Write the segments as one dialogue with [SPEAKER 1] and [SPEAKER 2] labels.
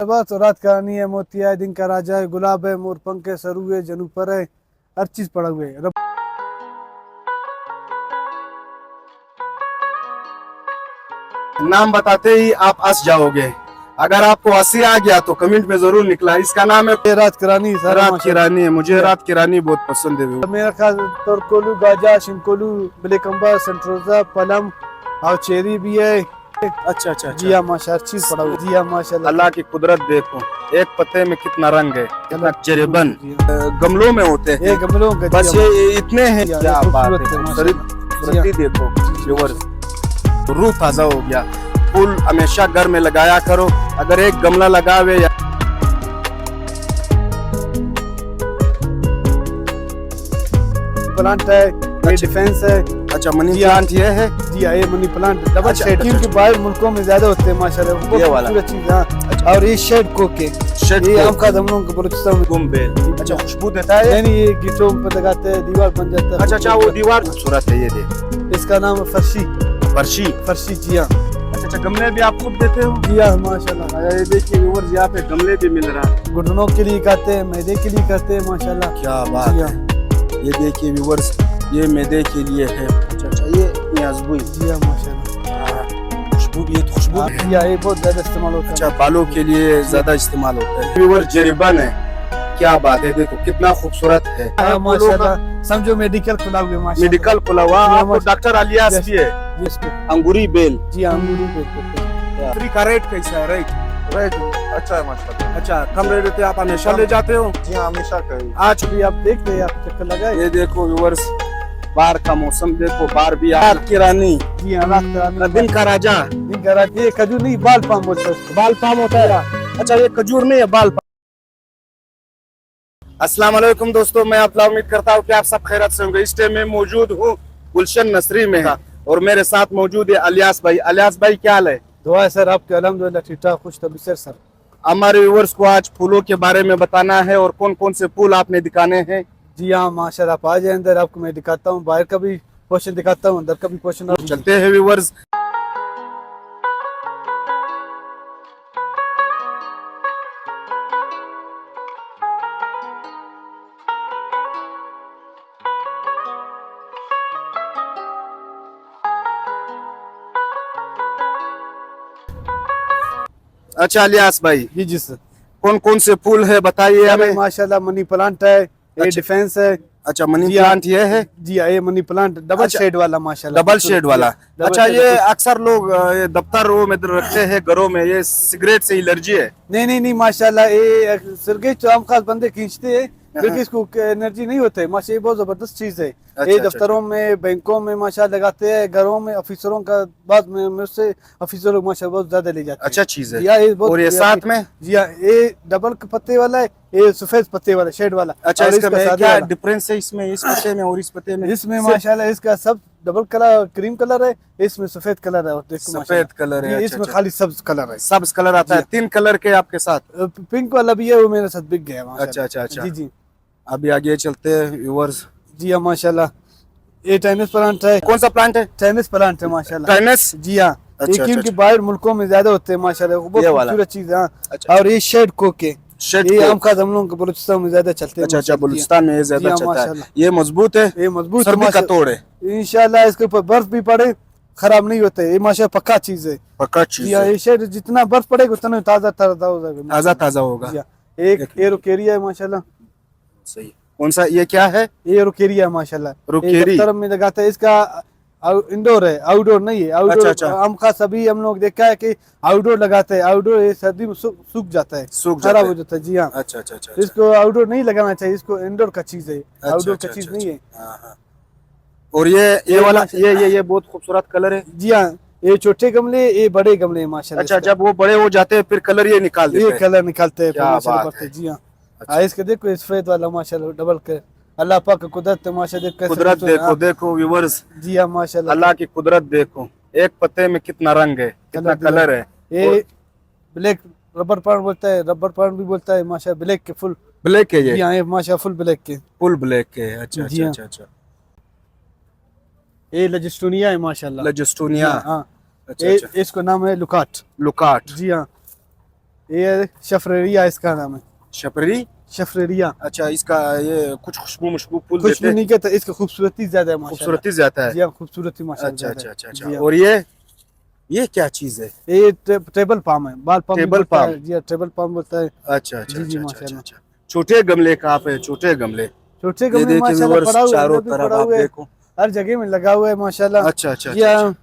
[SPEAKER 1] तो रात का रानी है, मोतिया है, दिन का राजा है, गुलाब है, मोर पंख है, सरू है, जनू पर है, हर चीज पड़ा हुआ है।
[SPEAKER 2] नाम बताते ही आप हंस जाओगे। अगर आपको हंसी आ गया तो कमेंट में जरूर निकला। इसका नाम है
[SPEAKER 1] ये रात की रानी,
[SPEAKER 2] रात की रानी है। मुझे रात की रानी बहुत पसंद है।
[SPEAKER 1] मेरा खास तोरकोलू, गाजा, शिनकोलू, ब्लैक अंबर, सेंट्रोजा, पलम और चेरी भी है।
[SPEAKER 2] अच्छा अच्छा
[SPEAKER 1] जी हाँ माशा, हर चीज पड़ा हुआ है। जी हाँ माशाल्लाह।
[SPEAKER 2] अल्लाह की कुदरत देखो, एक पत्ते में कितना रंग है, कितना जरेबन गमलों में होते हैं।
[SPEAKER 1] ये गमलों के
[SPEAKER 2] बस ये इतने हैं। क्या बात है,
[SPEAKER 1] खूबसूरत
[SPEAKER 2] देखो व्यूअर्स, रूह ताजा हो गया। फूल हमेशा घर में लगाया करो। अगर एक गमला लगावे या
[SPEAKER 1] प्लांट है, ये डिफेंस है।
[SPEAKER 2] अच्छा, मनी प्लांट ये है।
[SPEAKER 1] जी हाँ, ये मनी प्लांट डबल
[SPEAKER 2] अच्छा,
[SPEAKER 1] शेड के बाहर मुल्कों में ज्यादा होते हैं माशाल्लाह, बहुत खूबसूरत चीज है। और ये शेड कोके, ये आम का दमनों के बलूचिस्तान में
[SPEAKER 2] गुम्बेल। अच्छा, खुशबू देता है।
[SPEAKER 1] यानी ये गिटों पर लगाते हैं, दीवार बन जाता है।
[SPEAKER 2] अच्छा अच्छा, वो दीवार खूबसूरत है। ये देख,
[SPEAKER 1] इसका नाम है फर्शी।
[SPEAKER 2] फर्शी,
[SPEAKER 1] फर्शी, जी हाँ।
[SPEAKER 2] अच्छा, गमले भी आप खुद देते हो?
[SPEAKER 1] जी हाँ माशाल्लाह।
[SPEAKER 2] ये देखिए व्यूअर्स, यहाँ पे गमले भी मिल रहा है।
[SPEAKER 1] घुटनों के लिए करते हैं, मैदे के लिए करते हैं माशाल्लाह।
[SPEAKER 2] क्या बात है। ये देखिए व्यूअर्स, ये मैदे के लिए है। अच्छा अच्छा, ये न्याज़बुई।
[SPEAKER 1] जी हाँ माशाल्लाह।
[SPEAKER 2] खुशबू भी है, खुशबू
[SPEAKER 1] जी हाँ, ये बहुत ज्यादा इस्तेमाल होता है।
[SPEAKER 2] अच्छा, बालों के लिए ज्यादा इस्तेमाल होता है। व्यूअर्स, जरीबन है। क्या बात है, देखो कितना खूबसूरत है
[SPEAKER 1] माशाल्लाह। समझो मेडिकल खुला हुआ है माशाल्लाह।
[SPEAKER 2] मेडिकल खुला हुआ। आपको डॉक्टर अलियास भी है। अंगूरी बेल।
[SPEAKER 1] जी हाँ, अंगूरी बेल।
[SPEAKER 2] फ्री का रेट कैसा है? रेट
[SPEAKER 3] अच्छा है माशाल्लाह।
[SPEAKER 2] अच्छा, कम रेट पे आप हमेशा ले जाते हो?
[SPEAKER 3] जी हाँ, हमेशा कहीं।
[SPEAKER 2] आज
[SPEAKER 1] भी आप देखते हैं, आप चक्कर लगाए।
[SPEAKER 2] ये देखो व्यूअर्स, बाहर का मौसम देखो। बाहर भी रात की रानी।
[SPEAKER 1] जी हाँ, रात का रानी,
[SPEAKER 2] दिन का राजा।
[SPEAKER 1] दिन का राजा। ये खजूर नहीं, बाल पाम बोलते हैं।
[SPEAKER 2] बाल पाम होता है। अच्छा, ये खजूर नहीं है, बाल पाम। अस्सलाम वालेकुम दोस्तों, मैं आप उम्मीद करता हूँ कि आप सब खैरियत से होंगे। इस टाइम में मौजूद हूँ गुलशन नसरी में और मेरे साथ मौजूद है अलियास भाई। अलियास भाई, क्या हाल है?
[SPEAKER 1] दुआ है सर आपके, अल्हम्दुलिल्लाह ठीक ठाक, खुश तबीयत सर।
[SPEAKER 2] हमारे व्यूअर्स को आज फूलों के बारे में बताना है और कौन कौन से फूल आपने दिखाने हैं।
[SPEAKER 1] जी हाँ माशाल्लाह, आप आ जाए अंदर, आपको मैं दिखाता हूँ। बाहर का भी पोर्शन दिखाता हूँ, अंदर का भी पोर्शन।
[SPEAKER 2] चलते हैं व्यूअर्स। अच्छा अलियास भाई,
[SPEAKER 1] जी जी सर,
[SPEAKER 2] कौन कौन से फूल है बताइए हमें।
[SPEAKER 1] माशाल्लाह मनी प्लांट है, ये डिफेंस है।
[SPEAKER 2] अच्छा, मनी प्लांट ये है।
[SPEAKER 1] जी हाँ, ये मनी प्लांट डबल शेड वाला माशाल्लाह,
[SPEAKER 2] डबल शेड वाला। अच्छा, ये अक्सर लोग ये दफ्तरों में रखते हैं, घरों में। ये सिगरेट से एलर्जी है?
[SPEAKER 1] नहीं नहीं नहीं माशाल्लाह, ये सिगरेट तो आम खास बंदे खींचते हैं, बल्कि इसको एनर्जी नहीं होता है माशा। ये बहुत जबरदस्त चीज है। ये दफ्तरों में, बैंकों में माशा लगाते हैं, घरों में अफसरों का बाद में मुझसे अफसर लोग माशा बहुत ज्यादा ले जाते हैं।
[SPEAKER 2] अच्छा चीज है।
[SPEAKER 1] और
[SPEAKER 2] ये साथ में,
[SPEAKER 1] जी हाँ, ये डबल पत्ते वाला है, ये सफेद पत्ते वाला, शेड वाला।
[SPEAKER 2] अच्छा, इसका क्या डिफरेंस है इसमें, इस पत्ते में और इस पत्ते में?
[SPEAKER 1] इसमें माशाल्लाह इसका सब डबल कलर, क्रीम कलर है, इसमें सफेद कलर है। और देखो
[SPEAKER 2] सफेद कलर है,
[SPEAKER 1] इसमें खाली सब्ज कलर है।
[SPEAKER 2] सब्ज कलर आता है। 3 कलर के आपके साथ?
[SPEAKER 1] पिंक वाला भी है, वो मेरे साथ बिक गया।
[SPEAKER 2] अच्छा अच्छा अच्छा,
[SPEAKER 1] जी जी।
[SPEAKER 2] अभी आगे चलते हैं व्यूअर्स।
[SPEAKER 1] जी हाँ माशाल्लाह, ये टेनिस प्लांट है।
[SPEAKER 2] कौन सा प्लांट है?
[SPEAKER 1] टेनिस प्लांट है माशाल्लाह।
[SPEAKER 2] टेनिस?
[SPEAKER 1] जी हाँ, ये के बाहर मुल्कों में ज्यादा होते हैं माशाल्लाह, बहुत खूबसूरत चीज है। और ये शेड कोके, ये आम का दमनों के बलूचिस्तान में ज्यादा चलते हैं।
[SPEAKER 2] अच्छा अच्छा, बलूचिस्तान में ये ज्यादा चलता है। ये मजबूत है,
[SPEAKER 1] ये मजबूत
[SPEAKER 2] सर्दी का तोड़ है।
[SPEAKER 1] इंशाल्लाह इसके ऊपर बर्फ भी पड़े खराब नहीं होते। ये माशाल्लाह पक्का चीज है,
[SPEAKER 2] पक्का चीज है।
[SPEAKER 1] ये शेड जितना बर्फ पड़ेगा उतना ताजा ताजा हो जाएगा,
[SPEAKER 2] ताजा ताजा होगा।
[SPEAKER 1] एक एरोकेरिया है माशाल्लाह।
[SPEAKER 2] सही। कौन सा, ये क्या है?
[SPEAKER 1] ये रुकेरिया माशाल्लाह,
[SPEAKER 2] रुकेरी
[SPEAKER 1] दफ्तर में लगाते हैं। इसका इंडोर है, आउटडोर नहीं है। आउटडोर
[SPEAKER 2] अच्छा,
[SPEAKER 1] हम खास सभी हम लोग देखा है कि आउटडोर लगाते हैं। आउटडोर ये सर्दी में सूख जाता है, खराब हो जाता है। जी हाँ।
[SPEAKER 2] अच्छा अच्छा अच्छा,
[SPEAKER 1] इसको आउटडोर नहीं लगाना चाहिए, इसको इंडोर का चीज है, आउटडोर का चीज नहीं है।
[SPEAKER 2] और ये वाला, ये बहुत खूबसूरत कलर है।
[SPEAKER 1] जी हाँ, ये छोटे गमले, ये बड़े गमले माशाल्लाह।
[SPEAKER 2] अच्छा, जब वो बड़े हो जाते हैं फिर कलर ये निकाल देते हैं।
[SPEAKER 1] ये कलर निकालते हैं
[SPEAKER 2] माशाल्लाह।
[SPEAKER 1] जी हाँ। इसके देखो सफेद वाला माशाल्लाह डबल के, अल्लाह पाक की कुदरत माशाल्लाह।
[SPEAKER 2] कुदरत देखो, देखो व्यूअर्स।
[SPEAKER 1] जी हाँ माशाल्लाह,
[SPEAKER 2] अल्लाह की कुदरत देखो। एक पत्ते में कितना रंग है, कितना कलर है।
[SPEAKER 1] ये ब्लैक रबर प्लांट बोलता है, रबर प्लांट भी बोलता है माशा। ब्लैक के फुल
[SPEAKER 2] ब्लैक है ये?
[SPEAKER 1] जी हाँ, ये माशा फुल ब्लैक के,
[SPEAKER 2] फुल ब्लैक के। अच्छा अच्छा अच्छा अच्छा।
[SPEAKER 1] ये लजिस्टोनिया है माशाल्लाह।
[SPEAKER 2] लजिस्टोनिया,
[SPEAKER 1] हाँ।
[SPEAKER 2] अच्छा अच्छा।
[SPEAKER 1] इसको नाम है लुकाट।
[SPEAKER 2] लुकाट,
[SPEAKER 1] जी हाँ। ये शफरेरिया इसका नाम है,
[SPEAKER 2] शपरी।
[SPEAKER 1] शफरेरिया।
[SPEAKER 2] अच्छा, इसका ये कुछ खुशबू मुशबू फूल
[SPEAKER 1] खुशबू
[SPEAKER 2] देते
[SPEAKER 1] नहीं कहता, इसका खूबसूरती ज्यादा है माशाल्लाह।
[SPEAKER 2] खूबसूरती ज्यादा है।
[SPEAKER 1] जी हाँ, खूबसूरती माशाल्लाह
[SPEAKER 2] अच्छा
[SPEAKER 1] ज्यादा
[SPEAKER 2] अच्छा
[SPEAKER 1] है।
[SPEAKER 2] अच्छा
[SPEAKER 1] जी
[SPEAKER 2] अच्छा।
[SPEAKER 1] हाँ।
[SPEAKER 2] और ये क्या चीज है?
[SPEAKER 1] ये टेबल पाम है, बाल पाम
[SPEAKER 2] टेबल
[SPEAKER 1] बोलता
[SPEAKER 2] पाम।
[SPEAKER 1] है। जी हाँ, टेबल पाम बोलता है।
[SPEAKER 2] अच्छा अच्छा
[SPEAKER 1] जी जी
[SPEAKER 2] अच्छा अच्छा अच्छा
[SPEAKER 1] माशाल्लाह।
[SPEAKER 2] अच्छा। छोटे गमले कहाँ पे? छोटे गमले
[SPEAKER 1] छोटे
[SPEAKER 2] ये
[SPEAKER 1] गमले
[SPEAKER 2] देखिए
[SPEAKER 1] माशाल्लाह
[SPEAKER 2] व्यूअर्स,
[SPEAKER 1] पड़ा हुआ है,
[SPEAKER 2] चारों
[SPEAKER 1] इधर भी
[SPEAKER 2] तरफ
[SPEAKER 1] पड़ा
[SPEAKER 2] आप
[SPEAKER 1] हुआ है,
[SPEAKER 2] देखो।
[SPEAKER 1] हर जगह में लगा हुआ है माशाल्लाह।
[SPEAKER 2] अच्छा अच्छा
[SPEAKER 1] जी
[SPEAKER 2] अच्छा
[SPEAKER 1] हाँ,
[SPEAKER 2] अच्छा।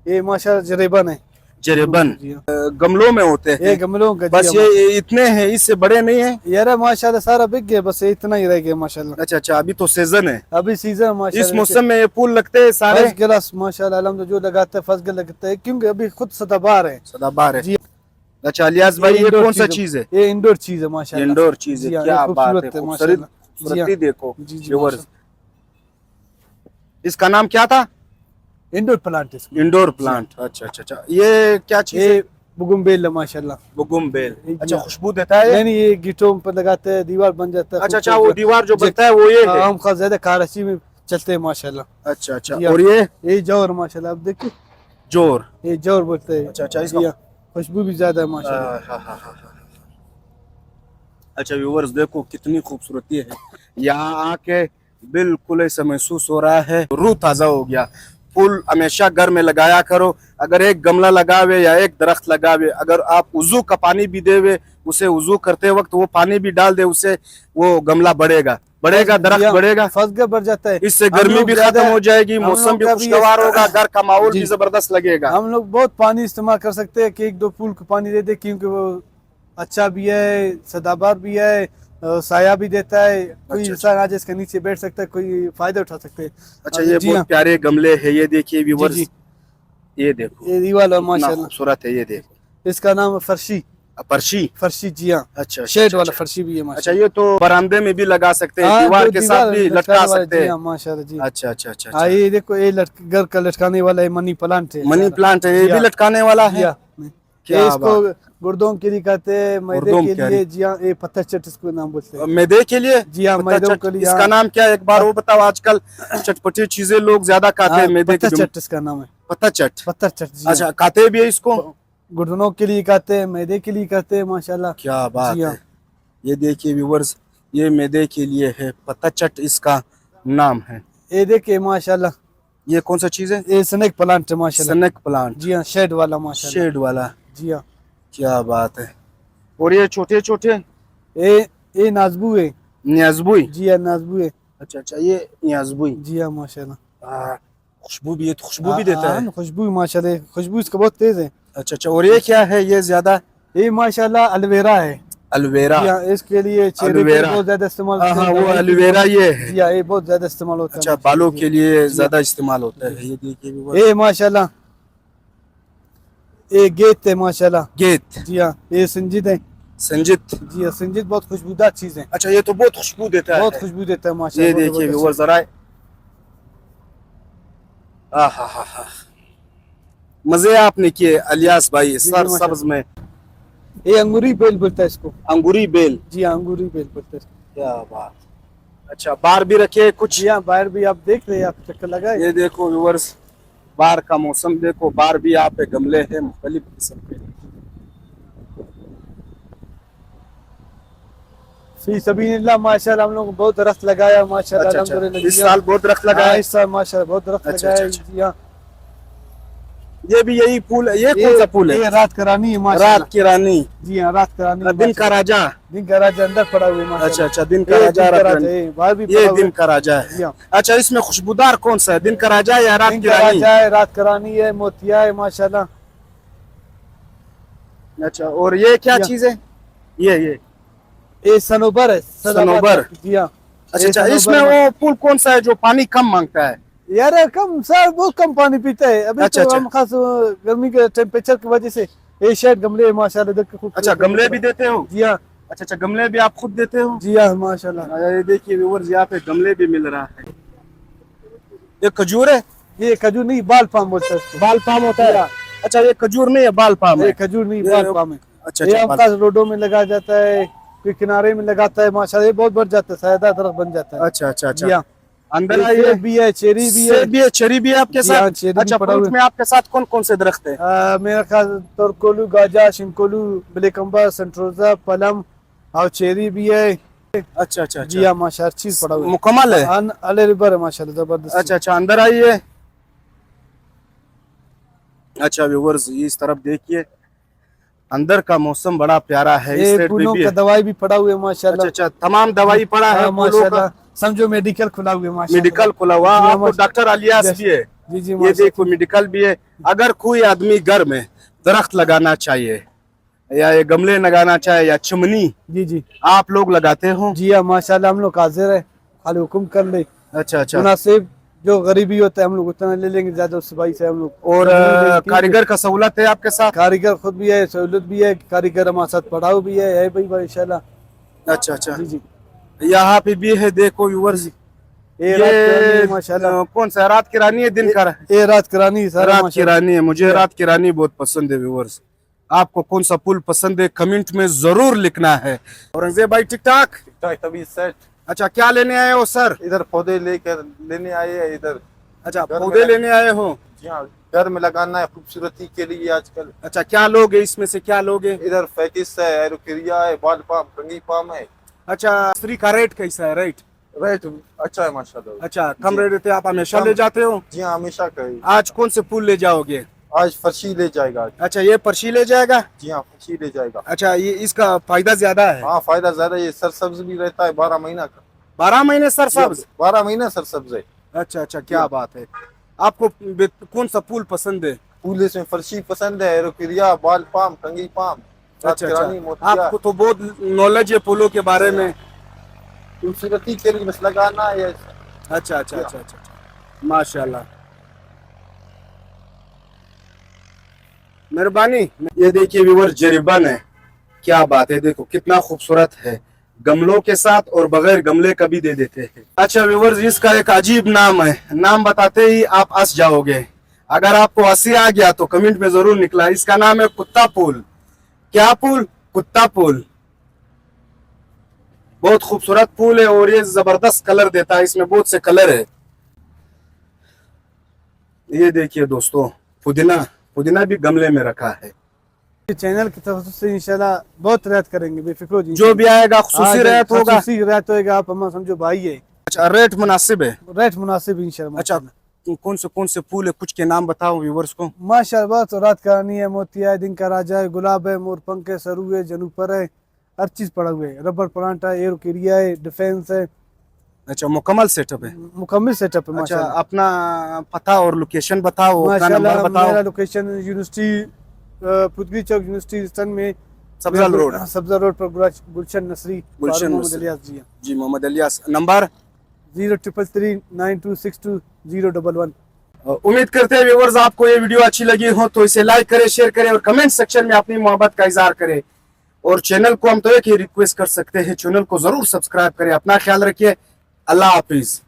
[SPEAKER 1] ये माशाल्लाह जरेबन है।
[SPEAKER 2] जरेबन
[SPEAKER 1] जी हाँ,
[SPEAKER 2] गमलों में होते
[SPEAKER 1] ये
[SPEAKER 2] हैं।
[SPEAKER 1] गमलों का।
[SPEAKER 2] बस
[SPEAKER 1] जी हाँ,
[SPEAKER 2] ये इतने हैं, इससे बड़े नहीं है?
[SPEAKER 1] यार माशाल्लाह सारा बिक गया, बस इतना ही रह गया माशाल्लाह।
[SPEAKER 2] अच्छा अच्छा, अभी तो सीजन है,
[SPEAKER 1] अभी सीजन
[SPEAKER 2] इस
[SPEAKER 1] माशाल्लाह।
[SPEAKER 2] मौसम में ये फूल लगते हैं सारे।
[SPEAKER 1] फर्स्ट क्लास माशाल्लाह, अल्हम्दुलिल्लाह जो लगाता है फर्स्ट क्लास लगता है, क्योंकि अभी खुद सदाबहार है।
[SPEAKER 2] सदाबहार है।
[SPEAKER 1] जी
[SPEAKER 2] अच्छा इलियास भाई, ये
[SPEAKER 1] इंडोर
[SPEAKER 2] कौन सा चीज है?
[SPEAKER 1] ये इंडोर चीज है माशाल्लाह।
[SPEAKER 2] इंडोर चीज है।
[SPEAKER 1] जी हाँ,
[SPEAKER 2] क्या
[SPEAKER 1] ये
[SPEAKER 2] बात है,
[SPEAKER 1] खूबसूरत है माशाल्लाह। जी हाँ,
[SPEAKER 2] खूबसूरती देखो
[SPEAKER 1] जी जी
[SPEAKER 2] व्यूअर्स।
[SPEAKER 1] माशाल्लाह।
[SPEAKER 2] इसका नाम क्या था?
[SPEAKER 1] इंडोर प्लांट है।
[SPEAKER 2] Indoor plant. अच्छा अच्छा अच्छा। ये क्या चीज है?
[SPEAKER 1] ये बुगुम्बेल है माशाल्लाह।
[SPEAKER 2] बुगुम्बेल।
[SPEAKER 1] जी
[SPEAKER 2] अच्छा,
[SPEAKER 1] हाँ।
[SPEAKER 2] खुशबू देता है ये?
[SPEAKER 1] नहीं नहीं, ये गिटों पर लगाते हैं, दीवार बन जाता है।
[SPEAKER 2] अच्छा अच्छा, वो दीवार जो बनता है वो ये है।
[SPEAKER 1] हम खास ज्यादा कराची में चलते हैं माशाल्लाह।
[SPEAKER 2] अच्छा अच्छा।
[SPEAKER 1] जी हाँ।
[SPEAKER 2] और ये
[SPEAKER 1] जौहर माशाल्लाह, आप देखिए
[SPEAKER 2] जोर।
[SPEAKER 1] ये जौहर बोलते हैं।
[SPEAKER 2] अच्छा अच्छा,
[SPEAKER 1] जी
[SPEAKER 2] इसका
[SPEAKER 1] हाँ, खुशबू भी ज्यादा है माशाल्लाह।
[SPEAKER 2] हाँ हाँ हाँ हाँ। अच्छा व्यूअर्स देखो कितनी खूबसूरती है, यहाँ आके बिल्कुल ऐसा महसूस हो रहा है, रूह ताजा हो गया। फूल हमेशा घर में लगाया करो। अगर एक गमला लगावे या एक दरख्त लगावे, अगर आप वजू का पानी भी देवे, उसे वजू करते वक्त वो पानी भी डाल दे, उससे वो गमला बढ़ेगा, दरख्त बढ़ेगा,
[SPEAKER 1] फसगा बढ़ जाता है।
[SPEAKER 2] इससे गर्मी भी खत्म हो जाएगी, मौसम भी खुशगवार होगा, घर का माहौल भी जबरदस्त लगेगा।
[SPEAKER 1] हम लोग बहुत पानी इस्तेमाल कर सकते हैं कि एक दो फूल को पानी दे दे, क्योंकि वो अच्छा भी है, सदाबहार भी है, साया भी देता है। कोई इंसान आज इसके नीचे बैठ सकता है, कोई फायदा उठा सकते हैं।
[SPEAKER 2] अच्छा, ये बहुत प्यारे गमले है, ये देखिए व्यूअर्स, ये देखो
[SPEAKER 1] ये वाला माशाल्लाह
[SPEAKER 2] खूबसूरत है। ये देखो,
[SPEAKER 1] इसका नाम है फर्शी।
[SPEAKER 2] फर्शी।
[SPEAKER 1] जी हाँ।
[SPEAKER 2] अच्छा,
[SPEAKER 1] शेड वाला फर्शी भी है
[SPEAKER 2] अच्छा,
[SPEAKER 1] माशाल्लाह।
[SPEAKER 2] ये तो बरामदे में भी लगा सकते हैं, दीवार के साथ भी लटका सकते हैं।
[SPEAKER 1] माशाल्लाह जी।
[SPEAKER 2] अच्छा अच्छा अच्छा।
[SPEAKER 1] हाँ, ये देखो, ये घर का लटकाने वाला है, मनी प्लांट है।
[SPEAKER 2] मनी प्लांट है, ये भी लटकाने वाला है।
[SPEAKER 1] क्या इसको गुर्दों के लिए कहते हैं, मैदे के लिए। जी हाँ, ये पत्थर चट इसको नाम बोलते हैं।
[SPEAKER 2] मैदे के लिए?
[SPEAKER 1] जी हाँ, मैदों के लिए।
[SPEAKER 2] इसका नाम क्या है एक बार वो बताओ? आजकल चटपटी चीजें लोग ज्यादा खाते हैं, मैदे की।
[SPEAKER 1] पत्थर चट इसका नाम है।
[SPEAKER 2] पत्थर चट।
[SPEAKER 1] पत्थर चट।
[SPEAKER 2] अच्छा, खाते भी है इसको?
[SPEAKER 1] घुटनों के लिए कहते हैं, मैदे के लिए कहते हैं माशाल्लाह।
[SPEAKER 2] क्या बात है। ये देखिए व्यूअर्स, ये मैदे के लिए है, पत्थर चट इसका नाम है।
[SPEAKER 1] ये देखिए माशाल्लाह,
[SPEAKER 2] ये कौन सा चीज है?
[SPEAKER 1] ये स्नेक प्लांट है माशाल्लाह।
[SPEAKER 2] Snake plant.
[SPEAKER 1] जी हाँ, शेड वाला माशाल्लाह।
[SPEAKER 2] शेड वाला।
[SPEAKER 1] जी हाँ,
[SPEAKER 2] क्या बात है। और ये छोटे छोटे?
[SPEAKER 1] ये नाजबू है।
[SPEAKER 2] न्याज़बुई।
[SPEAKER 1] जी हाँ, नाजबू है।
[SPEAKER 2] अच्छा अच्छा, ये न्याज़बुई।
[SPEAKER 1] जी हाँ माशाल्लाह।
[SPEAKER 2] खुशबू भी है, खुशबू भी देता है।
[SPEAKER 1] खुशबू माशाल्लाह, खुशबू इसका बहुत तेज है।
[SPEAKER 2] अच्छा अच्छा। और ये क्या है? ये ज्यादा
[SPEAKER 1] ये माशाल्लाह एलोवेरा है।
[SPEAKER 2] एलोवेरा।
[SPEAKER 1] जी हाँ, इसके लिए चेहरे पे बहुत ज्यादा इस्तेमाल होता है।
[SPEAKER 2] वो एलोवेरा ये है।
[SPEAKER 1] जी हाँ, ये बहुत ज्यादा इस्तेमाल होता है।
[SPEAKER 2] अच्छा, बालों के लिए ज्यादा इस्तेमाल होता है। ये देखिए,
[SPEAKER 1] ये माशाल्लाह, ये गेत है माशाल्लाह।
[SPEAKER 2] गेत।
[SPEAKER 1] जी हाँ, ये संजीद है।
[SPEAKER 2] संजीत।
[SPEAKER 1] जी हाँ, संजीद बहुत खुशबूदार चीज है।
[SPEAKER 2] अच्छा, ये तो बहुत खुशबू देता है,
[SPEAKER 1] बहुत खुशबू देता है माशाल्लाह।
[SPEAKER 2] ये देखिए व्यूअर्स जरा, मजे आपने किए इलियास भाई, सर सब्ज में।
[SPEAKER 1] ये अंगूरी बेल बोलता है इसको।
[SPEAKER 2] अंगूरी बेल।
[SPEAKER 1] जी हाँ, अंगूरी बेल बोलता है।
[SPEAKER 2] क्या बात। अच्छा, बाहर भी रखे कुछ?
[SPEAKER 1] जी हाँ, बाहर भी आप देख रहे हैं, आप चक्कर लगाए।
[SPEAKER 2] ये देखो व्यूअर्स, बाहर का मौसम देखो, बाहर भी यहाँ पे गमले हैं मुख्तलिफ किस्म के।
[SPEAKER 1] फी सबीलिल्लाह माशाल्लाह, हम लोग बहुत दरख्त लगाया माशाल्लाह। अल्हम्दुलिल्लाह,
[SPEAKER 2] इस साल बहुत दरख्त लगाया?
[SPEAKER 1] इस साल माशाल्लाह बहुत दरख्त लगाया। जी हाँ,
[SPEAKER 2] ये भी यही फूल है? ये कौन सा फूल है?
[SPEAKER 1] ये रात का रानी है माशाल्लाह।
[SPEAKER 2] रात की रानी।
[SPEAKER 1] जी हाँ, रात का रानी।
[SPEAKER 2] दिन का राजा।
[SPEAKER 1] दिन का राजा अंदर पड़ा हुआ है माशाल्लाह।
[SPEAKER 2] अच्छा अच्छा, दिन का राजा,
[SPEAKER 1] बाहर भी
[SPEAKER 2] ये दिन का राजा है। अच्छा, इसमें खुशबूदार कौन सा है, दिन का राजा या रात की रानी?
[SPEAKER 1] रात का रानी है, मोतिया है माशाल्लाह।
[SPEAKER 2] अच्छा, और ये क्या चीज है? ये
[SPEAKER 1] सनोबर है।
[SPEAKER 2] सनोबर।
[SPEAKER 1] जी हाँ।
[SPEAKER 2] अच्छा, इसमें वो फूल कौन सा है जो पानी कम मांगता है?
[SPEAKER 1] यार कम सर, बहुत कम पानी पीता है अभी।
[SPEAKER 2] अच्छा,
[SPEAKER 1] तो हम खास गर्मी के टेम्परेचर की वजह से ये शायद गमले माशाल्लाह देख के।
[SPEAKER 2] अच्छा, गमले भी देते हो?
[SPEAKER 1] जी हाँ।
[SPEAKER 2] अच्छा अच्छा, गमले भी आप खुद देते हो?
[SPEAKER 1] जी हाँ माशाल्लाह।
[SPEAKER 2] ये देखिए व्यूअर्स, यहाँ पे गमले भी मिल रहा है। ये खजूर है?
[SPEAKER 1] ये खजूर नहीं, बाल पाम बोलते हैं।
[SPEAKER 2] बाल पाम होता है? अच्छा, ये खजूर नहीं है, बाल पाम है।
[SPEAKER 1] ये खजूर नहीं, बाल पाम है।
[SPEAKER 2] अच्छा,
[SPEAKER 1] ये हम खास रोडों में लगाया जाता है, कोई किनारे में लगाता है माशाल्लाह, ये बहुत बढ़ जाता है, सायदा दरख्त बन जाता है।
[SPEAKER 2] अच्छा अच्छा अच्छा।
[SPEAKER 1] जी हाँ,
[SPEAKER 2] अंदर
[SPEAKER 1] ये
[SPEAKER 2] आइए।
[SPEAKER 1] सेब भी है, चेरी भी है।
[SPEAKER 2] सेब भी है, चेरी भी है आपके
[SPEAKER 1] जी हाँ,
[SPEAKER 2] साथ।
[SPEAKER 1] चेरी भी
[SPEAKER 2] अच्छा,
[SPEAKER 1] पड़ा
[SPEAKER 2] फ्रूट
[SPEAKER 1] हुआ है।
[SPEAKER 2] में आपके साथ कौन कौन से दरख्त है?
[SPEAKER 1] मेरा ख्याल तोरकोलू, गाजा, शिनकोलू, ब्लैकम्बर, सेंट्रोजा, पलम और चेरी भी है।
[SPEAKER 2] अच्छा अच्छा
[SPEAKER 1] जी
[SPEAKER 2] अच्छा,
[SPEAKER 1] हाँ माशा, हर चीज पड़ा हुआ है।
[SPEAKER 2] मुकम्मल है।
[SPEAKER 1] हाँ, अले रिबर है माशाल्लाह, जबरदस्त।
[SPEAKER 2] अच्छा अच्छा, अंदर आइए। अच्छा व्यूवर्स, इस तरफ देखिए, अंदर का मौसम बड़ा प्यारा है। इस
[SPEAKER 1] ये
[SPEAKER 2] साइड पे
[SPEAKER 1] फूलों
[SPEAKER 2] भी
[SPEAKER 1] का
[SPEAKER 2] है।
[SPEAKER 1] दवाई भी पड़ा हुआ है
[SPEAKER 2] अच्छा
[SPEAKER 1] माशाल्लाह।
[SPEAKER 2] अच्छा, तमाम दवाई पड़ा है
[SPEAKER 1] हाँ
[SPEAKER 2] फूलों का।
[SPEAKER 1] माशाल्लाह, समझो मेडिकल खुला हुआ है माशाल्लाह।
[SPEAKER 2] मेडिकल खुला हुआ,
[SPEAKER 1] जी हाँ,
[SPEAKER 2] आपको डॉक्टर अलियास भी है।
[SPEAKER 1] जी जी
[SPEAKER 2] ये
[SPEAKER 1] माशाल्लाह।
[SPEAKER 2] देखो मेडिकल भी है। अगर कोई आदमी घर में दरख्त लगाना चाहिए, या ये गमले लगाना चाहे, या चिमनी
[SPEAKER 1] जी जी
[SPEAKER 2] आप लोग लगाते हो?
[SPEAKER 1] जी हाँ माशाल्लाह, हम लोग हाजिर है, खाली हुक्म कर ले।
[SPEAKER 2] अच्छा अच्छा।
[SPEAKER 1] मुनासिब जो गरीबी होता है हम लोग उतना ले लेंगे, ज्यादा उस भाई से हम लोग।
[SPEAKER 2] और
[SPEAKER 1] नहीं लेंगे, ठीक है।
[SPEAKER 2] कारीगर का सहूलत है आपके साथ?
[SPEAKER 1] कारीगर खुद भी है, सहूलत भी है, कारीगर हमारे साथ पढ़ाओ भी है भाई इंशाल्लाह।
[SPEAKER 2] अच्छा अच्छा,
[SPEAKER 1] जी जी,
[SPEAKER 2] यहाँ पे भी है, देखो व्यूवर्स।
[SPEAKER 1] ये रात करानी है
[SPEAKER 2] ये
[SPEAKER 1] माशाल्लाह।
[SPEAKER 2] कौन सा रात की रानी है, दिन का?
[SPEAKER 1] ये रात करानी है सारा
[SPEAKER 2] रात की
[SPEAKER 1] माशाल्लाह।
[SPEAKER 2] रानी है। मुझे रात की रानी बहुत पसंद है व्यूवर्स। आपको कौन सा पुल पसंद है कमेंट में जरूर लिखना है। औरंगजेब भाई ठीक ठाक।
[SPEAKER 3] ठीक तभी सेट।
[SPEAKER 2] अच्छा, क्या लेने आए हो सर?
[SPEAKER 3] इधर पौधे लेकर लेने आए हैं इधर।
[SPEAKER 2] अच्छा,
[SPEAKER 3] घर में
[SPEAKER 2] पौधे लेने आए हो।
[SPEAKER 3] जी हाँ, घर में लगाना है खूबसूरती के लिए आजकल।
[SPEAKER 2] अच्छा, क्या लोगे इसमें से, क्या लोगे?
[SPEAKER 3] इधर फैटिस है, एरोकेरिया है, बाल पाम, कंगी पाम है।
[SPEAKER 2] अच्छा, स्त्री का रेट कैसा है? रेट
[SPEAKER 3] रेट अच्छा है माशाल्लाह।
[SPEAKER 2] अच्छा, कम
[SPEAKER 3] जी।
[SPEAKER 2] रेट देते आप हमेशा
[SPEAKER 3] कम।
[SPEAKER 2] ले जाते हो?
[SPEAKER 3] जी हाँ, हमेशा का ही।
[SPEAKER 2] आज कौन से फूल ले जाओगे?
[SPEAKER 3] आज फर्शी ले जाएगा आज।
[SPEAKER 2] अच्छा, ये पर्ची ले जाएगा।
[SPEAKER 3] जी हाँ, फर्शी ले जाएगा।
[SPEAKER 2] अच्छा, ये इसका फायदा ज्यादा है।
[SPEAKER 3] हाँ, फायदा ज्यादा, ये सरसब्ज भी रहता है 12 महीना का।
[SPEAKER 2] 12 महीने सर सब्ज।
[SPEAKER 3] 12 महीना सरसब्ज है।
[SPEAKER 2] अच्छा अच्छा, क्या बात है। आपको कौन सा फूल पसंद है?
[SPEAKER 3] फूल इसमें फर्शी पसंद है, एरोकेरिया, बाल पाम, कंगी पाम,
[SPEAKER 2] अच्छा
[SPEAKER 3] रातरानी,
[SPEAKER 2] अच्छा,
[SPEAKER 3] मोतिया।
[SPEAKER 2] आपको तो बहुत नॉलेज है फूलों के बारे में।
[SPEAKER 3] खूबसूरती के लिए बस लगाना है।
[SPEAKER 2] अच्छा अच्छा अच्छा अच्छा अच्छा, माशाल्लाह, मेहरबानी। ये देखिए व्यूअर, जरीबन है। क्या बात है, देखो कितना खूबसूरत है, गमलों के साथ और बगैर गमले का भी दे देते हैं। अच्छा व्यूअर्स, इसका एक अजीब नाम है, नाम बताते ही आप हंस जाओगे। अगर आपको हंसी आ गया तो कमेंट में जरूर निकला। इसका नाम है कुत्ता फूल। क्या फूल? कुत्ता फूल। बहुत खूबसूरत फूल है और ये जबरदस्त कलर देता है। इसमें बहुत से कलर है। ये देखिए दोस्तों, पुदीना, पुदीना भी गमले में रखा है।
[SPEAKER 1] चैनल की तरफ से इंशाल्लाह बहुत रियायत करेंगे, बेफिक्र हो जी।
[SPEAKER 2] जो भी आएगा खुसूसी रहत होगा।
[SPEAKER 1] खुसूसी रियायत होगा, आप हमारा समझो भाई है।
[SPEAKER 2] अच्छा, रेट मुनासिब है।
[SPEAKER 1] रेट मुनासिब इंशाल्लाह।
[SPEAKER 2] अच्छा, कौन से फूल है, कुछ के नाम बताओ व्यूवर्स को।
[SPEAKER 1] माशाल्लाह, तो रात करानी है, मोतिया है, दिन का राजा है, गुलाब है, मोरपंख है, सरू है, जनूपर है, हर चीज पड़ा हुआ है। रबर प्लांट है, एरोकेरिया है, डिफेंस है।
[SPEAKER 2] अच्छा, मुकम्मल सेटअप है।
[SPEAKER 1] मुकम्मल सेटअप है
[SPEAKER 2] अच्छा,
[SPEAKER 1] माशाल्लाह।
[SPEAKER 2] अपना पता और लोकेशन बताओ, अपना नंबर
[SPEAKER 1] माशाल्लाह,
[SPEAKER 2] बताओ।
[SPEAKER 1] मेरा लोकेशन यूनिवर्सिटी, पुतली चौक यूनिवर्सिटी सन में,
[SPEAKER 2] सब्जा रोड।
[SPEAKER 1] सब्जा रोड पर गुलशन नसरी,
[SPEAKER 2] गुलशन
[SPEAKER 1] मोहम्मद
[SPEAKER 2] नसरी।
[SPEAKER 1] इलियास जी।
[SPEAKER 2] जी, मोहम्मद इलियास। नंबर
[SPEAKER 1] 033392620111।
[SPEAKER 2] उम्मीद करते हैं व्यूअर्स आपको ये वीडियो अच्छी लगी हो तो इसे लाइक करें, शेयर करें और कमेंट सेक्शन में अपनी मोहब्बत का इजहार करें। और चैनल को हम तो एक ही रिक्वेस्ट कर सकते हैं, चैनल को जरूर सब्सक्राइब करें। अपना ख्याल रखिए। अल्लाह हाफिज।